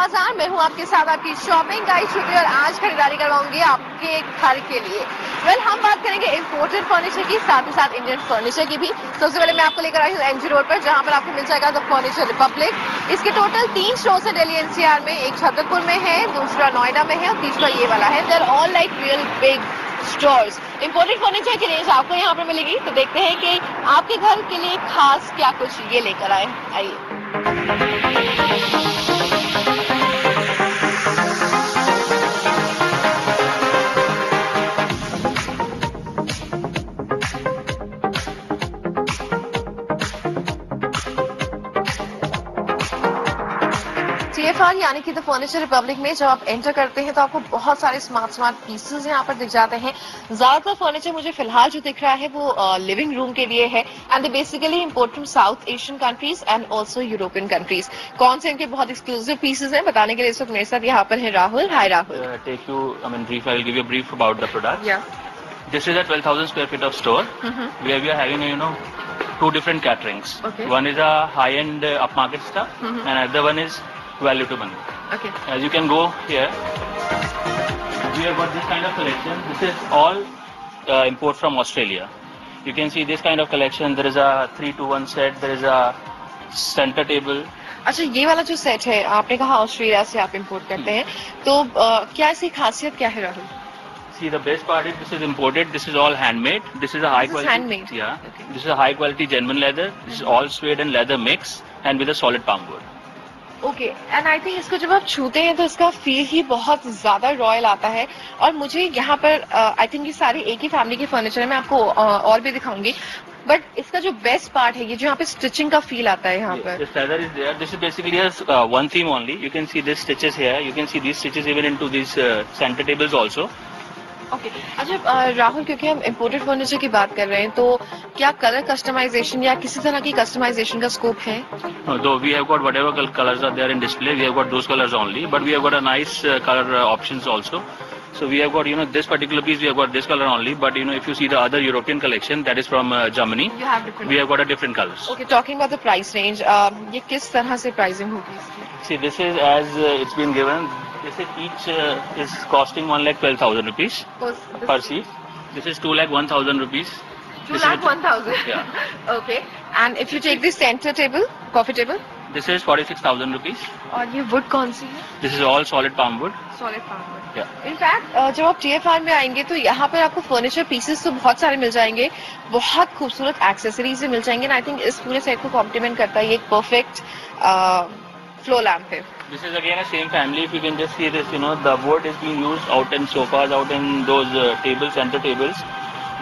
बाजार में हूँ आपके साथ, आपकी शॉपिंग गाइड श्रुति, और आज खरीदारी करवाऊंगी आपके घर के लिए। हम बात करेंगे इंपोर्टेड फर्नीचर की, साथ ही साथ इंडियन फर्नीचर की भी। सबसे पहले मैं आपको लेकर आई हूँ एमजी रोड पर, जहाँ पर आपको मिल जाएगा द फर्नीचर रिपब्लिक। इसके टोटल 3 स्टोर्स है दिल्ली एनसीआर में, एक छतरपुर में है, दूसरा नोएडा में है और तीसरा ये वाला है। They are all like real big stores. Imported furniture की रेंज आपको यहाँ पर मिलेगी, तो देखते हैं कि आपके घर के लिए खास क्या कुछ ये लेकर आए। आइए। TFR यानी कि द फर्नीचर रिपब्लिक में जब आप एंटर करते हैं तो आपको बहुत सारे स्मार्ट पीसेस यहाँ पर दिख जाते हैं। ज्यादातर फर्नीचर मुझे फिलहाल जो दिख रहा है वो लिविंग रूम के लिए है, and they basically import from south Asian countries and also European countries. कौन से इनके बहुत एक्सक्लूसिव पीसेस हैं बताने के लिए इस वक्त मेरे साथ यहाँ पर है राहुल। हाय Rahul. brief about the product. Yeah. This is a 12,000 square feet of store where we are having, two different caterings. Okay. One is a high-end upmarket stuff and another one is value to money. Okay. As you can go here, we have got this kind of collection. This is all import from Australia. You can see this kind of collection. There is a 3-to-1 set. There is a center table. अच्छा, ये वाला जो set है आपने कहा Australia से आप import करते हैं, तो क्या इसकी खासियत क्या है Rahul? See, the best part is this is imported. This is all handmade. This is a high quality. Handmade. Yeah. Okay. This is a high quality genuine leather. This is all suede and leather mix and with a solid palm wood. Okay, and I think इसको जब आप छूते हैं तो इसका feel ही बहुत ज्यादा royal आता है। और मुझे यहाँ पर आई थिंक ये सारे एक ही फैमिली के फर्नीचर है, मैं आपको और भी दिखाऊंगी, बट इसका जो बेस्ट पार्ट है ये जो यहाँ पे स्टिचिंग का फील आता है यहाँ पर। This leather is there. This is basically has one theme only. You can see these stitches here. You can see these stitches even into these center tables also. Okay, अच्छा राहुल, क्योंकि हम imported furniture की बात कर रहे हैं तो क्या कलर कस्टमाइजेशन या किसी तरह की कस्टमाइजेशन का स्कोप है? Though we have got whatever colors are there in display, we have got those colors only. But we have got a nice color options also. So we have got, this particular piece we have got this color only. But if you see the other European collection that is from Germany, You have different. we have got a different colors. Okay, talking about the price range, ये किस तरह से pricing होगी इसकी? See, this is as it's been given. This is each is costing 1,12,000 rupees per seat. This is 2,01,000 rupees. 2,01,000. Yeah. Okay, and if you take this center table, coffee table, This is 46,000 rupees. और ये would कौन सी है? This is all solid palm wood. Solid palm would. Yeah. In fact जब आप TFR में आएंगे तो यहाँ पर आपको फर्नीचर पीसेस तो बहुत सारे मिल जाएंगे, बहुत खूबसूरत एक्सेसरीज भी मिल जाएंगे, आई थिंक इस पूरे सेट को कॉम्प्लीमेंट करता है ये एक परफेक्ट फ्लो लैम्प है। This is again a same family. If you can just see this, the wood is being used out in sofas, out in those tables, center tables.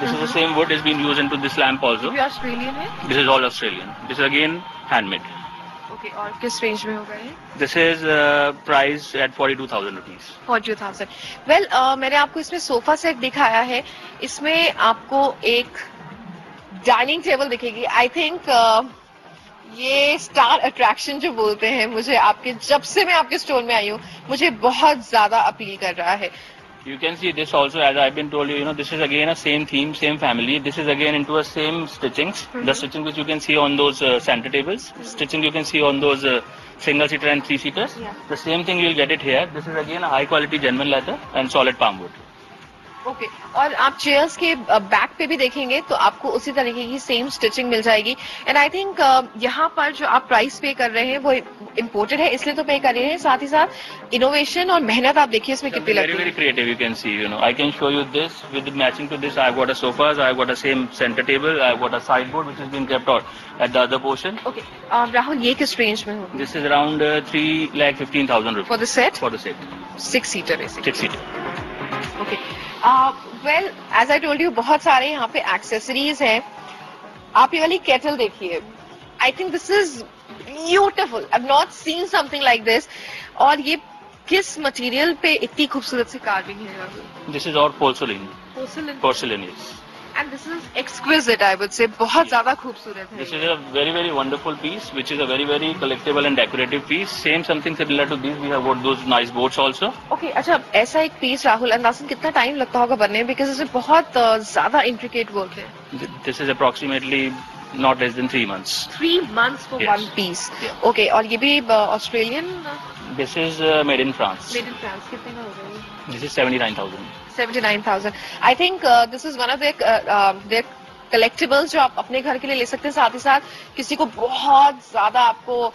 This is the same wood is being used into this lamp also. ये Australian है? This is all Australian. This is again handmade. Okay, और किस range में होगा ये? This is priced at 42,000 rupees. 42,000। Well, मैंने आपको इसमें सोफा सेट दिखाया है, इसमें आपको एक डाइनिंग टेबल दिखेगी। आई थिंक ये स्टार अट्रैक्शन जो बोलते हैं, मुझे जब से मैं आपके स्टोर में आई हूँ मुझे बहुत ज्यादा अपील कर रहा है। You can see this also, as I've been told you, this is again a same theme, same family. This is again into a same stitchings. The stitching which you can see on those center tables, stitching you can see on those single seater and 3-seaters. Yeah. The same thing you'll get it here. This is again a high quality genuine leather and solid palm wood. Okay, और आप chairs के back पे भी देखेंगे तो आपको उसी तरीके की सेम स्टिचिंग मिल जाएगी। एंड आई थिंक यहाँ पर जो आप प्राइस पे कर रहे हैं वो इम्पोर्टेड है, इसलिए तो पे कर रहे हैं, साथ ही साथ इनोवेशन और मेहनत आप देखिए इसमें कितनी लगती है। Very creative. You can see. I can show you this with matching to this. I've got a sofas. I've got a same center table. I've got a sideboard which has been kept out at the other portion. Okay, Rahul, ये किस range में होगी? This is around 3,15,000 rupees. For the set? For the set. 6 seater basically. 6 seater. Okay, well as I told you बहुत सारे यहाँ पे accessories हैं। आप ये वाली केटल देखिए, I think this is beautiful, I have not seen something like this. और ये किस मटेरियल पे इतनी खूबसूरत सी कार्विंग है? This is all porcelain. Porcelain. Porcelain, yes. And this is exquisite, I would say, बहुत ज्यादा खूबसूरत है। This is a very, very wonderful piece, which is a very, very collectible and decorative piece. Same something similar to this. We have got those nice boats also. Okay, अच्छा, ऐसा एक piece Rahul अंदाजन कितना time लगता होगा बनने में, because इसमें बहुत ज्यादा इंट्रिकेट वर्क है। This is approximately not less than 3 months. 3 months for Yes. one piece. Yeah. Okay, और ये भी Australian? This is made in France. Made in France, कितने का होगा ये? This is 79,000. 79,000. I think this is one of their collectibles जो आप अपने घर के लिए ले सकते हैं, साथ ही साथ किसी को बहुत ज्यादा आपको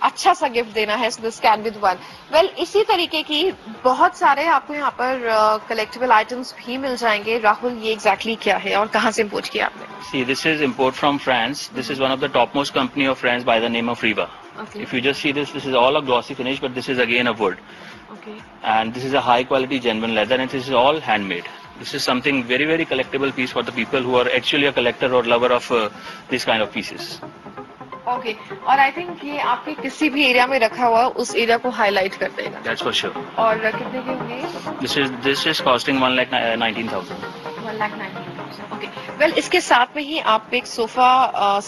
अच्छा सा गिफ्ट देना है, so this can be the one. Well, इसी तरीके की बहुत सारे आपको यहाँ पर कलेक्टिबल आइटम्स भी मिल जाएंगे. राहुल, ये एग्जैक्टली क्या है और कहाँ से इम्पोर्ट किया आपने? See, this is import from France. This is one of the topmost company of France by the name of Riva. Okay. If you just see this is all a glossy finish, but this is again a wood. Okay. And this is a high quality genuine leather, and this is all handmade. This is something very, very collectible piece for the people who are actually a collector or lover of this kind of pieces. Okay. और आई think ये आपके किसी भी area में रखा हुआ उस area को हाईलाइट कर देगा. That's for sure. और कितने के होंगे? This is costing 1,19,000. 1,19,000. Okay. Well, इसके साथ में ही आप एक सोफा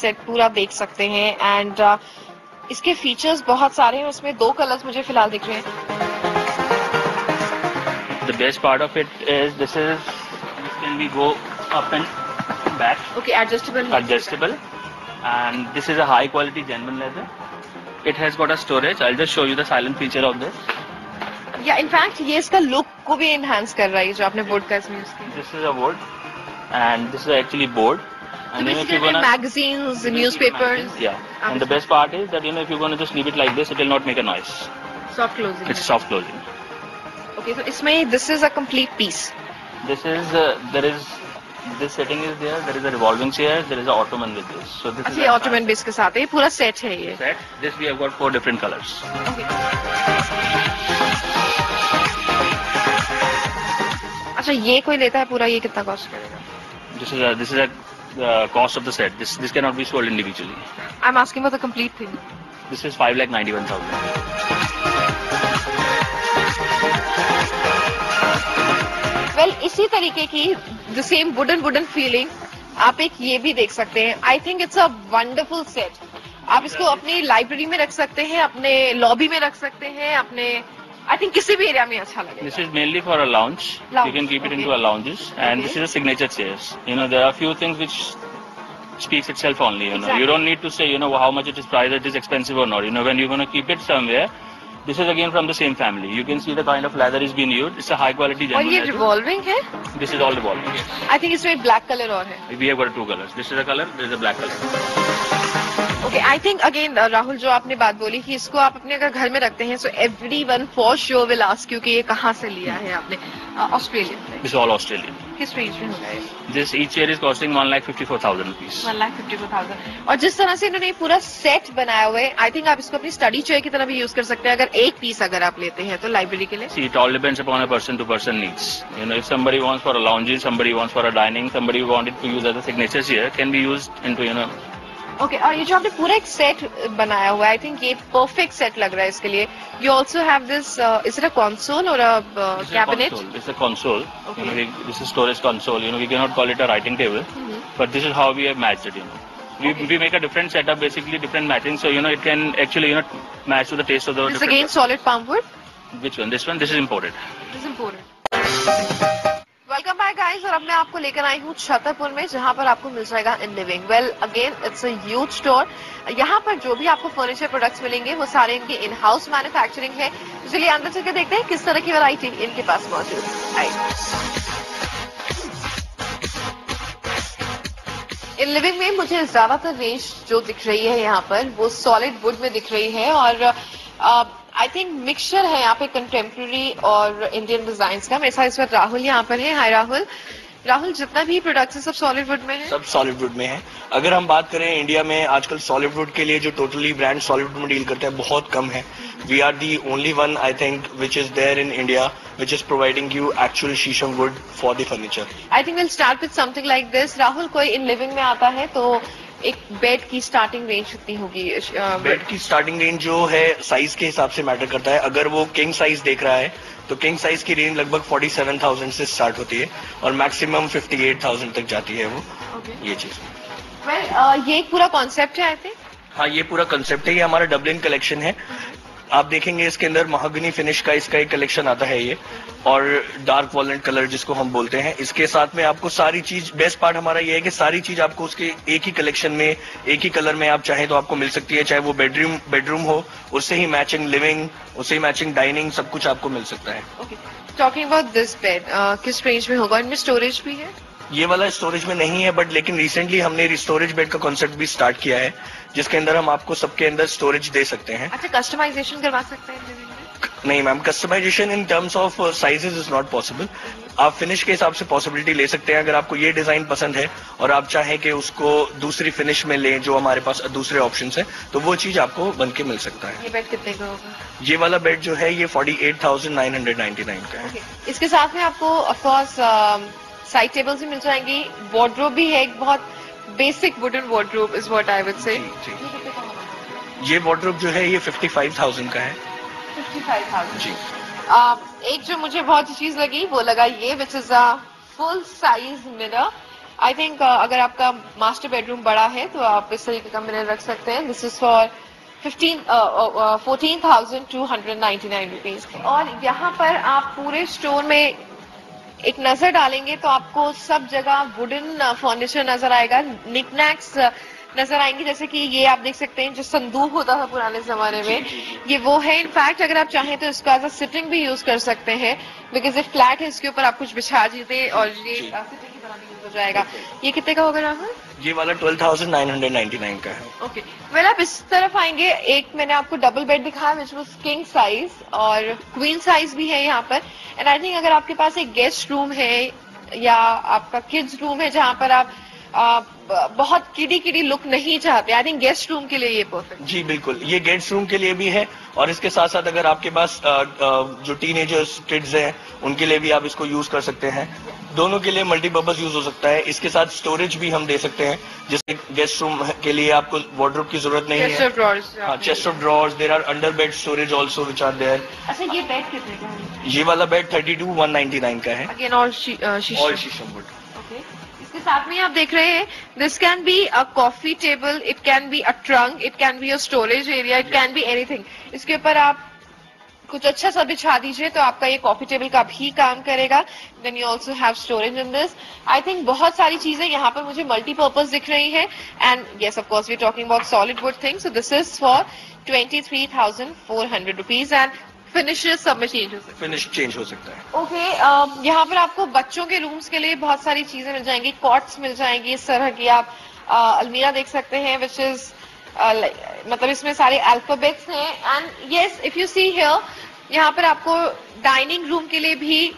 सेट पूरा देख सकते हैं. एंड इसके फीचर्स बहुत सारे हैं. उसमें 2 कलर्स मुझे फिलहाल दिख रहे हैं. The best part of it is this can be go up and back. Okay, Adjustable. And this is a high quality genuine leather. It has got a storage. I'll just show you the silent feature of this. या in fact ये इसका look को भी enhance कर रहा है जो आपने बोर्ड का इसमें यूज किया. This is a wood, and this is actually board. And then if you're gonna magazines, newspapers. yeah. And the best part is that if you're gonna just leave it like this, it will not make a noise. Soft closing. It's soft closing. Okay, तो इसमें this is a complete piece. This is this setting is there. There is a revolving chair. There is a ottoman with this. So this अच्छा, ये Ottoman base के साथ है. ये पूरा set है ये. set. This we have got 4 different colors. Okay. अच्छा, ये कोई लेता है पूरा, ये कितना कॉस्ट करेगा? This is a cost of the set. This cannot be sold individually. I am asking for the complete thing. This is 5,91,000. Well, इसी तरीके की द सेम वुडन फीलिंग आप एक ये भी देख सकते हैं. I think it's a wonderful set. आप इसको अपनी लाइब्रेरी में रख सकते हैं, अपने लॉबी में रख सकते हैं, अपने आई थिंक किसी भी एरिया में अच्छा लगेगा. This is mainly for a lounge. You can keep it into a lounges, and this is a signature chairs. There are few things which speaks itself only. Exactly. You don't need to say how much it is priced, it is expensive or not. When you're going to keep it somewhere, this is again from the same family. You can see the kind of leather is being used. It's a high quality और genuine ये leather. Revolving है. This is all revolving. Yes. I think इसमें black colour और है. We have got 2 colors. This is a color. This is a black color. Okay, I think again Rahul, जो आपने बात बोली कि इसको आप अपने अगर घर में रखते हैं, so everyone for sure will ask you कि ये कहाँ से लिया है आपने. ऑस्ट्रेलिया से. This is all Australian. किस रेंज में होगा ये? This each chair is costing 1,54,000 rupees. 1,54,000. और जिस तरह से इन्होंने पूरा सेट बनाया हुआ है, आई थिंक आप इसको अपनी स्टडी चेयर की तरह भी यूज कर सकते हैं अगर एक पीस अगर आप लेते हैं तो लाइब्रेरी के लिए. See, it all depends upon a person to person needs. If somebody wants for a lounge, somebody wants for a dining, somebody wanted to use as a signature chair, can be used into okay. और ये जो आपने पूरा एक set बनाया हुआ है, I think ये परफेक्ट सेट लग रहा है इसके लिए. You also have this, is it a console or a cabinet? It's a console. Okay. This is storage console. We cannot call it a writing table, but this is how we have matched it. We make a different setup, basically different matching, so it can actually match to the taste of the. This again solid palm wood? Which one? This one. This is imported. This is imported. Welcome back guys. और अब मैं आपको लेकर आई हूँ छतरपुर में, जहाँ पर आपको मिल जाएगा in living. Well, again it's a huge store. यहाँ पर जो भी आपको फर्नीचर प्रोडक्ट्स मिलेंगे वो सारे इनके इन हाउस मैन्युफैक्चरिंग है. चलिए अंदर चलकर देखते हैं किस तरह की वैरायटी इनके पास मौजूद है. इन लिविंग में मुझे ज्यादातर रेंज जो दिख रही है यहाँ पर वो सॉलिड वुड में दिख रही है. और आई थिंक मिक्सचर है यहाँ पे कंटेम्प्रेरी और इंडियन डिजाइन का. मेरे साथ इस वक्त राहुल यहाँ पर है. हाय राहुल. राहुल, जितना भी प्रोडक्ट्स है सब सॉलिड वुड में है? सब सॉलिड वुड में है. अगर हम बात करें इंडिया में आजकल सॉलिड वुड के लिए जो टोटली ब्रांड सॉलिड वुड में डील करते हैं बहुत कम है. We are the only one I think which is there in India which is providing you actual sheesham wood for the furniture. I think will start with something like this. Rahul, कोई in living में आता है तो एक bed की starting range कितनी होगी? Bed की स्टार्टिंग रेंज जो है साइज के हिसाब से मैटर करता है. अगर वो किंग साइज देख रहा है तो किंग साइज की रेंज लगभग 47,000 से स्टार्ट होती है और मैक्सिमम 58,000 तक जाती है वो. ये चीज. वेल, ये एक पूरा कॉन्सेप्ट है आई थिंक. हाँ, ये पूरा कंसेप्ट है. ये हमारा डबलिन कलेक्शन है. आप देखेंगे इसके अंदर महागनी फिनिश का इसका एक कलेक्शन आता है ये, और डार्क वॉलनट कलर जिसको हम बोलते हैं। इसके साथ में आपको सारी चीज, बेस्ट पार्ट हमारा ये है कि सारी चीज आपको उसके एक ही कलेक्शन में, एक ही कलर में आप चाहें तो आपको मिल सकती है। चाहे वो बेडरूम हो, उससे ही मैचिंग लिविंग, उससे ही मैचिंग डाइनिंग, सब कुछ आपको मिल सकता है। टॉकिंग अबाउट दिस बेड, किस रेंज में होगा? इनमें स्टोरेज भी है? ये वाला स्टोरेज में नहीं है, बट लेकिन रिसेंटली हमने स्टोरेज बेड का कॉन्सेप्ट भी स्टार्ट किया है, जिसके अंदर हम आपको सबके अंदर स्टोरेज दे सकते हैं। अच्छा, कस्टमाइजेशन करवा सकते हैं? नहीं ma'am, customisation in terms of sizes is not possible. आप फिनिश के हिसाब से पॉसिबिलिटी ले सकते हैं। अगर आपको ये डिजाइन पसंद है और आप चाहें कि उसको दूसरी फिनिश में लें, जो हमारे पास दूसरे ऑप्शंस हैं, तो वो चीज आपको बन के मिल सकता है। ये बेड कितने का होगा? ये वाला बेड जो है ये 48,999 का है। इसके साथ में आपको ऑफ कोर्स साइड टेबल्स भी मिल जाएंगी, वार्डरोब भी है, एक बहुत basic wooden wardrobe is what I would say. ये वार्डरोब जो है ये 55,000 का है। 55,000 जी। एक जो मुझे बहुत अच्छी चीज लगी वो लगा ये, which is a full size mirror. I think अगर आपका मास्टर बेडरूम बड़ा है तो आप इस तरीके का मिरर रख सकते हैं। This is for 14,299 rupees. और यहाँ पर आप पूरे स्टोर में एक नजर डालेंगे तो आपको सब जगह वुडन फर्नीचर नजर आएगा, निकनैक्स नजर आएंगी। जैसे कि ये आप देख सकते हैं जो संदूक होता था पुराने जमाने में, ये वो है। इनफैक्ट अगर आप चाहें तो इसका एज अ सिटिंग भी यूज कर सकते हैं, बिकॉज ये फ्लैट है, इसके ऊपर आप कुछ बिछा दीजिए और ये सिटिंग की तरह भी यूज हो जाएगा। ये कितने का होगा राहुल? ये वाला 12,999 का है। ओके, वेल आप इस तरफ आएंगे, एक मैंने आपको डबल बेड दिखाया विच वाज किंग साइज, और क्वीन साइज भी है यहाँ पर। एंड आई थिंक अगर आपके पास एक गेस्ट रूम है या आपका किड्स रूम है जहाँ पर आप बहुत किडी लुक नहीं चाहते, आई थिंक गेस्ट रूम के लिए ये परफेक्ट। जी बिल्कुल, ये गेस्ट रूम के लिए भी है, और इसके साथ साथ अगर आपके पास जो टीनेजर्स किड्स हैं उनके लिए भी आप इसको यूज कर सकते हैं। दोनों के लिए मल्टीपर्पज यूज हो सकता है। इसके साथ स्टोरेज भी हम दे सकते हैं, जैसे गेस्ट रूम के लिए आपको वार्डरोब की जरूरत नहीं है। Chest of drawers, there are under bed storage also which are there. अच्छा, ये बेड कितने का है? ये वाला बेड 32,199 का है। अगेन ऑल शीशम वुड। ओके, इसके साथ में आप देख रहे हैं this can be a coffee table, it can be a trunk, it can be a storage area, it can be anything. इसके ऊपर आप कुछ अच्छा सा बिछा दीजिए तो आपका ये कॉफी टेबल का भी काम करेगा। Then you also have storage in this. I think बहुत सारी चीजें यहाँ पर मुझे मल्टीपर्पज दिख रही है। And yes, of course we are talking about solid wood things. So this is for 23,400 rupees and finishes सब में चेंज हो सकता है। फिनिश चेंज हो सकता है। ओके, यहाँ पर आपको बच्चों के रूम्स के लिए बहुत सारी चीजें मिल जाएंगी, कॉट्स मिल जाएंगी इस तरह की। आप अलमीरा देख सकते हैं विच इज मतलब इसमें सारे अल्फाबेट्स हैं। And yes, if you see here, यहाँ पर आपको डाइनिंग रूम के लिए भी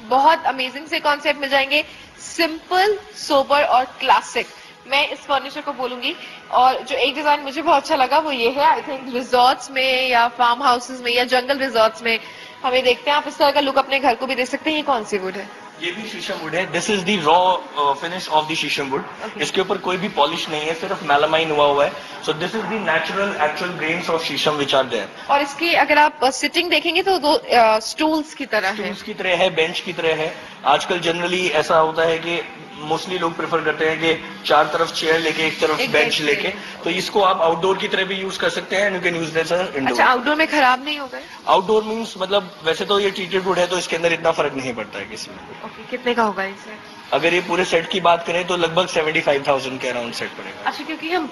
बहुत अमेजिंग से कॉन्सेप्ट मिल जाएंगे, सिंपल, सोबर और क्लासिक। मैं इस फर्नीचर को बोलूंगी। और जो एक डिजाइन मुझे बहुत अच्छा लगा वो ये है। आई थिंक रिजॉर्ट्स में या फार्म हाउसेस में या जंगल रिजॉर्ट्स में हमें देखते हैं, आप इस तरह का लुक अपने घर को भी दे सकते हैं। ये कौन सी वुड है? ये भी शीशम वुड है। This is the raw finish off the शीशम वुड। इसके ऊपर कोई भी पॉलिश नहीं है, सिर्फ मेलामाइन हुआ है। सो this is the natural actual grains of शीशम विच आर देयर। और इसकी अगर आप सिटिंग देखेंगे तो दो स्टूल्स की तरह है। स्टूल्स की तरह है, बेंच की तरह है। आजकल जनरली ऐसा होता है कि मोस्टली लोग प्रेफर करते हैं कि चार तरफ चेयर लेके एक तरफ बेंच लेके, तो इसको आप आउटडोर की तरह भी यूज कर सकते हैं। You can use this indoor. अच्छा, आउटडोर में खराब नहीं होगा? आउटडोर मीन्स मतलब वैसे तो ये ट्रीटेड वुड है तो इसके अंदर इतना फर्क नहीं पड़ता है किसी में। ओके, कितने का होगा इसे? अगर ये पूरे सेट की बात करें तो लगभग 75,000 के अराउंड सेट पड़ेगा। अच्छा, क्योंकि हम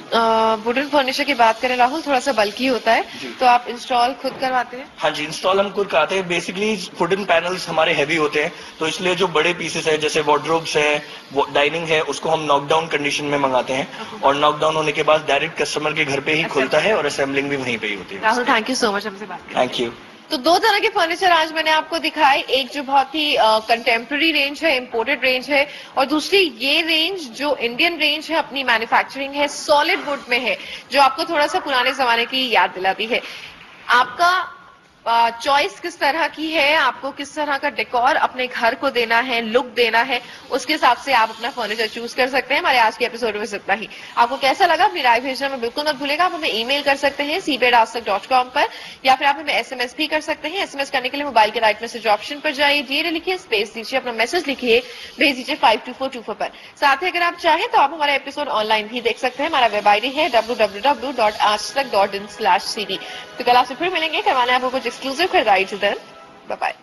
वुडन फर्नीचर की बात करें राहुल, थोड़ा सा बल्की होता है, तो आप इंस्टॉल खुद करवाते हैं? हाँ जी, इंस्टॉल हम खुद कराते हैं। बेसिकली वुडन पैनल्स हमारे हैवी होते हैं, तो इसलिए जो बड़े पीसेस है जैसे वार्डरोब्स है, डाइनिंग है, उसको हम नॉकडाउन कंडीशन में मंगाते हैं। और नॉकडाउन होने के बाद डायरेक्ट कस्टमर के घर पे ही खुलता है और असेंबलिंग भी वहीं पे ही होती है। Rahul, thank you so much हमसे बात करने। Thank you. तो दो तरह के फर्नीचर आज मैंने आपको दिखाए, एक जो बहुत ही कंटेम्प्रेरी रेंज है, इंपोर्टेड रेंज है, और दूसरी ये रेंज जो इंडियन रेंज है, अपनी मैन्युफैक्चरिंग है, सॉलिड वुड में है, जो आपको थोड़ा सा पुराने जमाने की याद दिलाती है। आपका चॉइस किस तरह की है, आपको किस तरह का डेकोर अपने घर को देना है, लुक देना है, उसके हिसाब से आप अपना फर्नीचर चूज कर सकते हैं। हमारे आज के एपिसोड में इतना ही। आपको कैसा लगा अपनी राय भेजना में बिल्कुल मत भूलेगा। आप हमें ईमेल कर सकते हैं cbed@aajtak.com पर, या फिर आप हमें SMS भी कर सकते हैं। SMS करने के लिए मोबाइल के राइट मैसेज ऑप्शन पर जाइए, डीएल लिखिए, स्पेस दीजिए, अपना मैसेज लिखिए, भेज दीजिए 52424 पर। साथ ही अगर आप चाहें तो आप हमारा एपिसोड ऑनलाइन भी देख सकते हैं। हमारा वेब आईडी है www.aajtak.in/cb। तो कल आपसे फिर मिलेंगे, करवाने आपको कुछ एक्सक्लूसिव खरीदारी। Bye bye.